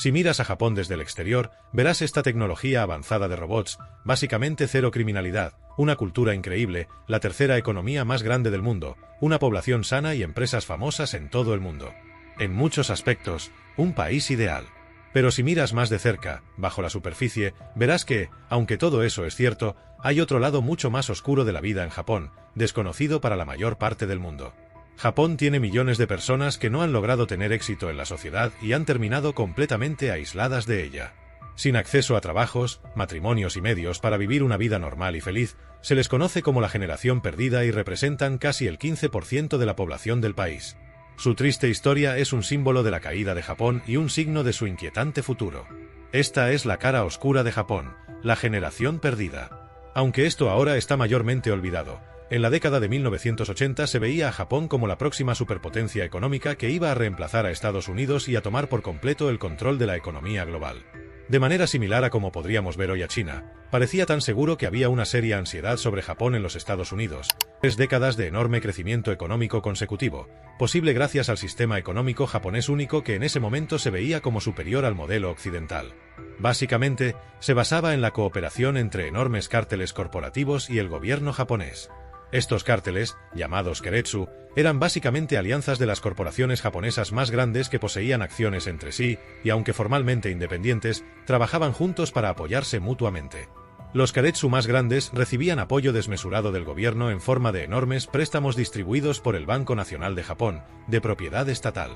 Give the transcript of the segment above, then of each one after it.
Si miras a Japón desde el exterior, verás esta tecnología avanzada de robots, básicamente cero criminalidad, una cultura increíble, la tercera economía más grande del mundo, una población sana y empresas famosas en todo el mundo. En muchos aspectos, un país ideal. Pero si miras más de cerca, bajo la superficie, verás que, aunque todo eso es cierto, hay otro lado mucho más oscuro de la vida en Japón, desconocido para la mayor parte del mundo. Japón tiene millones de personas que no han logrado tener éxito en la sociedad y han terminado completamente aisladas de ella. Sin acceso a trabajos, matrimonios y medios para vivir una vida normal y feliz, se les conoce como la generación perdida y representan casi el 15% de la población del país. Su triste historia es un símbolo de la caída de Japón y un signo de su inquietante futuro. Esta es la cara oscura de Japón, la generación perdida. Aunque esto ahora está mayormente olvidado, en la década de 1980 se veía a Japón como la próxima superpotencia económica que iba a reemplazar a Estados Unidos y a tomar por completo el control de la economía global. De manera similar a como podríamos ver hoy a China, parecía tan seguro que había una seria ansiedad sobre Japón en los Estados Unidos. 3 décadas de enorme crecimiento económico consecutivo, posible gracias al sistema económico japonés único que en ese momento se veía como superior al modelo occidental. Básicamente, se basaba en la cooperación entre enormes cárteles corporativos y el gobierno japonés. Estos cárteles, llamados keiretsu, eran básicamente alianzas de las corporaciones japonesas más grandes que poseían acciones entre sí y, aunque formalmente independientes, trabajaban juntos para apoyarse mutuamente. Los keiretsu más grandes recibían apoyo desmesurado del gobierno en forma de enormes préstamos distribuidos por el Banco Nacional de Japón, de propiedad estatal.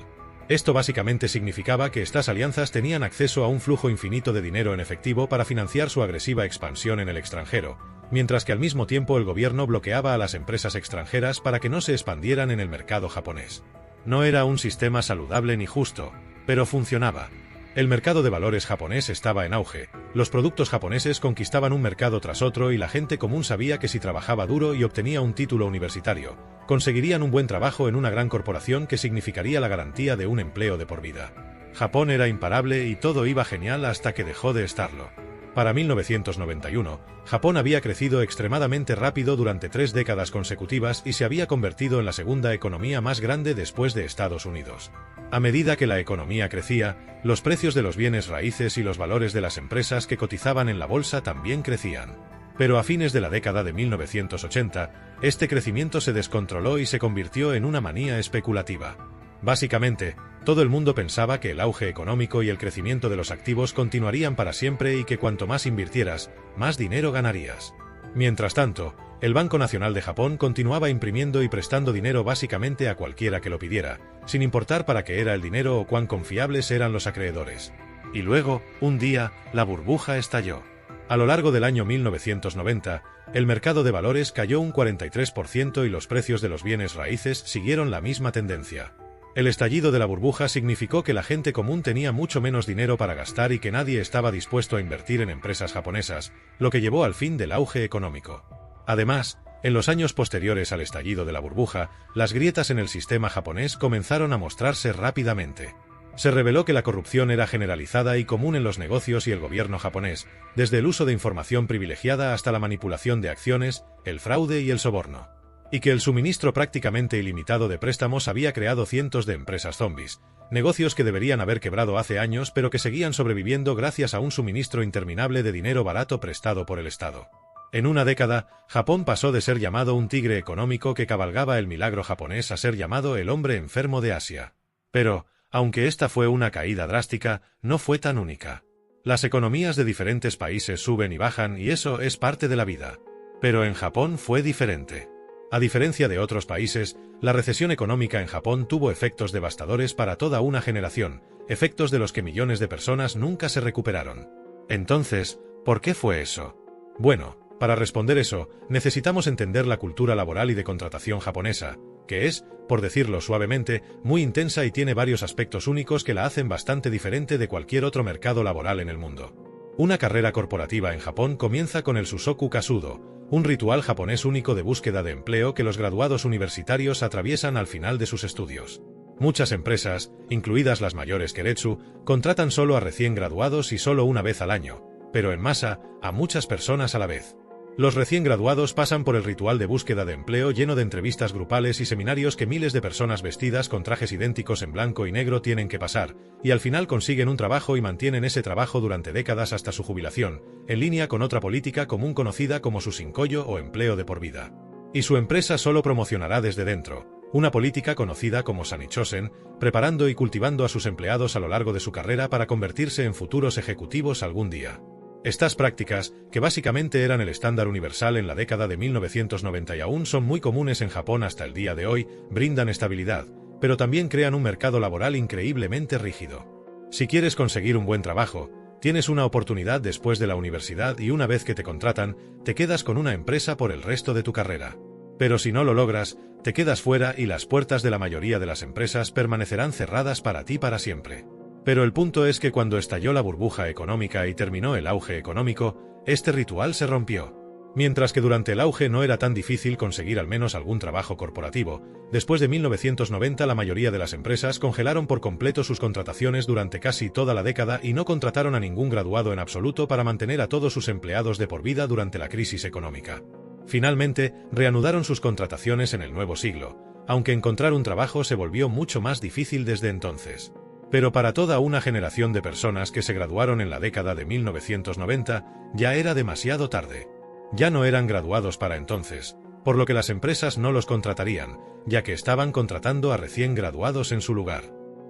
Esto básicamente significaba que estas alianzas tenían acceso a un flujo infinito de dinero en efectivo para financiar su agresiva expansión en el extranjero, mientras que al mismo tiempo el gobierno bloqueaba a las empresas extranjeras para que no se expandieran en el mercado japonés. No era un sistema saludable ni justo, pero funcionaba. El mercado de valores japonés estaba en auge, los productos japoneses conquistaban un mercado tras otro y la gente común sabía que si trabajaba duro y obtenía un título universitario, conseguirían un buen trabajo en una gran corporación que significaría la garantía de un empleo de por vida. Japón era imparable y todo iba genial hasta que dejó de estarlo. Para 1991, Japón había crecido extremadamente rápido durante 3 décadas consecutivas y se había convertido en la segunda economía más grande después de Estados Unidos. A medida que la economía crecía, los precios de los bienes raíces y los valores de las empresas que cotizaban en la bolsa también crecían. Pero a fines de la década de 1980, este crecimiento se descontroló y se convirtió en una manía especulativa. Básicamente, todo el mundo pensaba que el auge económico y el crecimiento de los activos continuarían para siempre y que cuanto más invirtieras, más dinero ganarías. Mientras tanto, el Banco Nacional de Japón continuaba imprimiendo y prestando dinero básicamente a cualquiera que lo pidiera, sin importar para qué era el dinero o cuán confiables eran los acreedores. Y luego, un día, la burbuja estalló. A lo largo del año 1990, el mercado de valores cayó un 43% y los precios de los bienes raíces siguieron la misma tendencia. El estallido de la burbuja significó que la gente común tenía mucho menos dinero para gastar y que nadie estaba dispuesto a invertir en empresas japonesas, lo que llevó al fin del auge económico. Además, en los años posteriores al estallido de la burbuja, las grietas en el sistema japonés comenzaron a mostrarse rápidamente. Se reveló que la corrupción era generalizada y común en los negocios y el gobierno japonés, desde el uso de información privilegiada hasta la manipulación de acciones, el fraude y el soborno. Y que el suministro prácticamente ilimitado de préstamos había creado cientos de empresas zombies, negocios que deberían haber quebrado hace años pero que seguían sobreviviendo gracias a un suministro interminable de dinero barato prestado por el Estado. En una década, Japón pasó de ser llamado un tigre económico que cabalgaba el milagro japonés a ser llamado el hombre enfermo de Asia. Pero, aunque esta fue una caída drástica, no fue tan única. Las economías de diferentes países suben y bajan y eso es parte de la vida. Pero en Japón fue diferente. A diferencia de otros países, la recesión económica en Japón tuvo efectos devastadores para toda una generación, efectos de los que millones de personas nunca se recuperaron. Entonces, ¿por qué fue eso? Bueno, para responder eso, necesitamos entender la cultura laboral y de contratación japonesa, que es, por decirlo suavemente, muy intensa y tiene varios aspectos únicos que la hacen bastante diferente de cualquier otro mercado laboral en el mundo. Una carrera corporativa en Japón comienza con el Susoku Kasudo, un ritual japonés único de búsqueda de empleo que los graduados universitarios atraviesan al final de sus estudios. Muchas empresas, incluidas las mayores keiretsu, contratan solo a recién graduados y solo una vez al año, pero en masa, a muchas personas a la vez. Los recién graduados pasan por el ritual de búsqueda de empleo lleno de entrevistas grupales y seminarios que miles de personas vestidas con trajes idénticos en blanco y negro tienen que pasar, y al final consiguen un trabajo y mantienen ese trabajo durante décadas hasta su jubilación, en línea con otra política común conocida como su sincollo o empleo de por vida. Y su empresa solo promocionará desde dentro, una política conocida como Sanichosen, preparando y cultivando a sus empleados a lo largo de su carrera para convertirse en futuros ejecutivos algún día. Estas prácticas, que básicamente eran el estándar universal en la década de 1990 y aún son muy comunes en Japón hasta el día de hoy, brindan estabilidad, pero también crean un mercado laboral increíblemente rígido. Si quieres conseguir un buen trabajo, tienes una oportunidad después de la universidad y una vez que te contratan, te quedas con una empresa por el resto de tu carrera. Pero si no lo logras, te quedas fuera y las puertas de la mayoría de las empresas permanecerán cerradas para ti para siempre. Pero el punto es que cuando estalló la burbuja económica y terminó el auge económico, este ritual se rompió. Mientras que durante el auge no era tan difícil conseguir al menos algún trabajo corporativo, después de 1990 la mayoría de las empresas congelaron por completo sus contrataciones durante casi toda la década y no contrataron a ningún graduado en absoluto para mantener a todos sus empleados de por vida durante la crisis económica. Finalmente, reanudaron sus contrataciones en el nuevo siglo, aunque encontrar un trabajo se volvió mucho más difícil desde entonces. Pero para toda una generación de personas que se graduaron en la década de 1990, ya era demasiado tarde. Ya no eran graduados para entonces, por lo que las empresas no los contratarían, ya que estaban contratando a recién graduados en su lugar.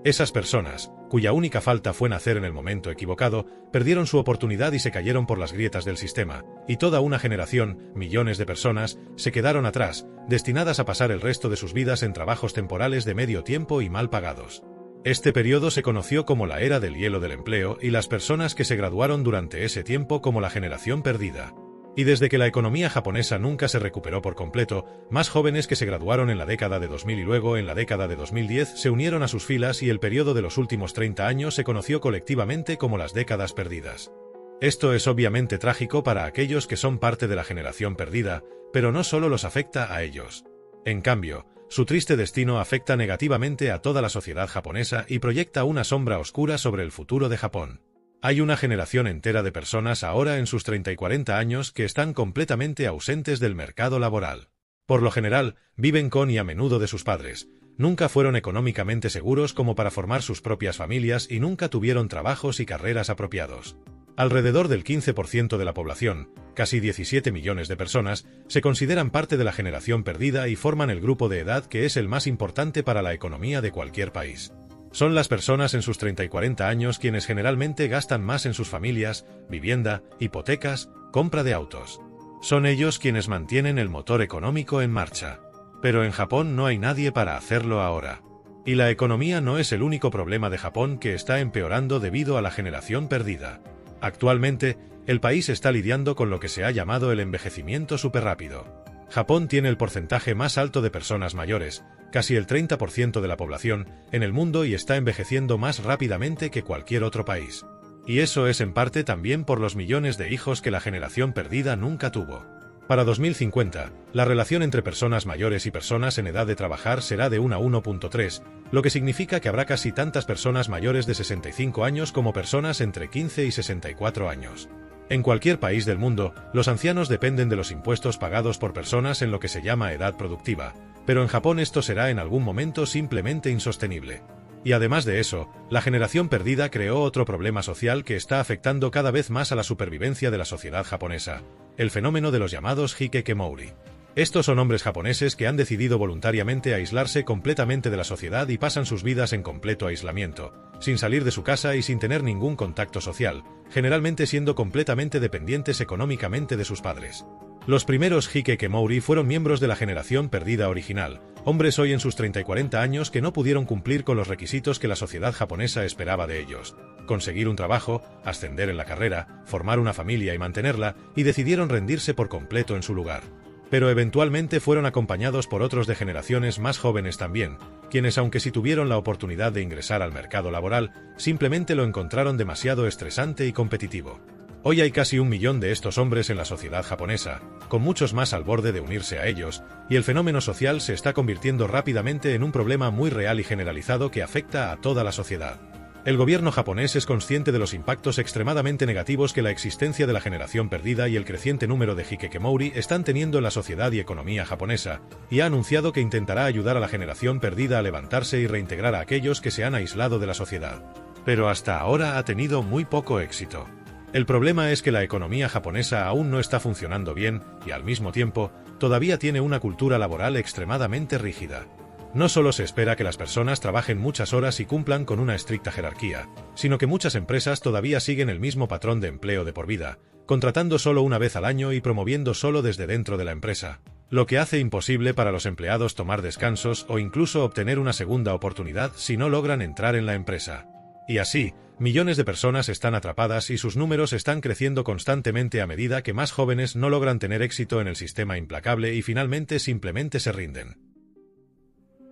Esas personas, cuya única falta fue nacer en el momento equivocado, perdieron su oportunidad y se cayeron por las grietas del sistema, y toda una generación, millones de personas, se quedaron atrás, destinadas a pasar el resto de sus vidas en trabajos temporales de medio tiempo y mal pagados. Este periodo se conoció como la era del hielo del empleo y las personas que se graduaron durante ese tiempo como la generación perdida. Y desde que la economía japonesa nunca se recuperó por completo, más jóvenes que se graduaron en la década de 2000 y luego en la década de 2010 se unieron a sus filas y el periodo de los últimos 30 años se conoció colectivamente como las décadas perdidas. Esto es obviamente trágico para aquellos que son parte de la generación perdida, pero no solo los afecta a ellos. En cambio, su triste destino afecta negativamente a toda la sociedad japonesa y proyecta una sombra oscura sobre el futuro de Japón. Hay una generación entera de personas ahora en sus 30 y 40 años que están completamente ausentes del mercado laboral. Por lo general, viven con y a menudo de sus padres, nunca fueron económicamente seguros como para formar sus propias familias y nunca tuvieron trabajos y carreras apropiados. Alrededor del 15% de la población, casi 17 millones de personas, se consideran parte de la generación perdida y forman el grupo de edad que es el más importante para la economía de cualquier país. Son las personas en sus 30 y 40 años quienes generalmente gastan más en sus familias, vivienda, hipotecas, compra de autos. Son ellos quienes mantienen el motor económico en marcha. Pero en Japón no hay nadie para hacerlo ahora. Y la economía no es el único problema de Japón que está empeorando debido a la generación perdida. Actualmente, el país está lidiando con lo que se ha llamado el envejecimiento superrápido. Japón tiene el porcentaje más alto de personas mayores, casi el 30% de la población, en el mundo y está envejeciendo más rápidamente que cualquier otro país. Y eso es en parte también por los millones de hijos que la generación perdida nunca tuvo. Para 2050, la relación entre personas mayores y personas en edad de trabajar será de 1 a 1.3, lo que significa que habrá casi tantas personas mayores de 65 años como personas entre 15 y 64 años. En cualquier país del mundo, los ancianos dependen de los impuestos pagados por personas en lo que se llama edad productiva, pero en Japón esto será en algún momento simplemente insostenible. Y además de eso, la generación perdida creó otro problema social que está afectando cada vez más a la supervivencia de la sociedad japonesa, el fenómeno de los llamados hikekemori. Estos son hombres japoneses que han decidido voluntariamente aislarse completamente de la sociedad y pasan sus vidas en completo aislamiento, sin salir de su casa y sin tener ningún contacto social, generalmente siendo completamente dependientes económicamente de sus padres. Los primeros hikekemori fueron miembros de la generación perdida original, hombres hoy en sus 30 y 40 años que no pudieron cumplir con los requisitos que la sociedad japonesa esperaba de ellos: conseguir un trabajo, ascender en la carrera, formar una familia y mantenerla, y decidieron rendirse por completo en su lugar. Pero eventualmente fueron acompañados por otros de generaciones más jóvenes también, quienes aunque sí tuvieron la oportunidad de ingresar al mercado laboral, simplemente lo encontraron demasiado estresante y competitivo. Hoy hay casi 1 millón de estos hombres en la sociedad japonesa, con muchos más al borde de unirse a ellos, y el fenómeno social se está convirtiendo rápidamente en un problema muy real y generalizado que afecta a toda la sociedad. El gobierno japonés es consciente de los impactos extremadamente negativos que la existencia de la generación perdida y el creciente número de hikikomori están teniendo en la sociedad y economía japonesa, y ha anunciado que intentará ayudar a la generación perdida a levantarse y reintegrar a aquellos que se han aislado de la sociedad. Pero hasta ahora ha tenido muy poco éxito. El problema es que la economía japonesa aún no está funcionando bien y, al mismo tiempo, todavía tiene una cultura laboral extremadamente rígida. No solo se espera que las personas trabajen muchas horas y cumplan con una estricta jerarquía, sino que muchas empresas todavía siguen el mismo patrón de empleo de por vida, contratando solo una vez al año y promoviendo solo desde dentro de la empresa, lo que hace imposible para los empleados tomar descansos o incluso obtener una segunda oportunidad si no logran entrar en la empresa. Y así, millones de personas están atrapadas y sus números están creciendo constantemente a medida que más jóvenes no logran tener éxito en el sistema implacable y finalmente simplemente se rinden.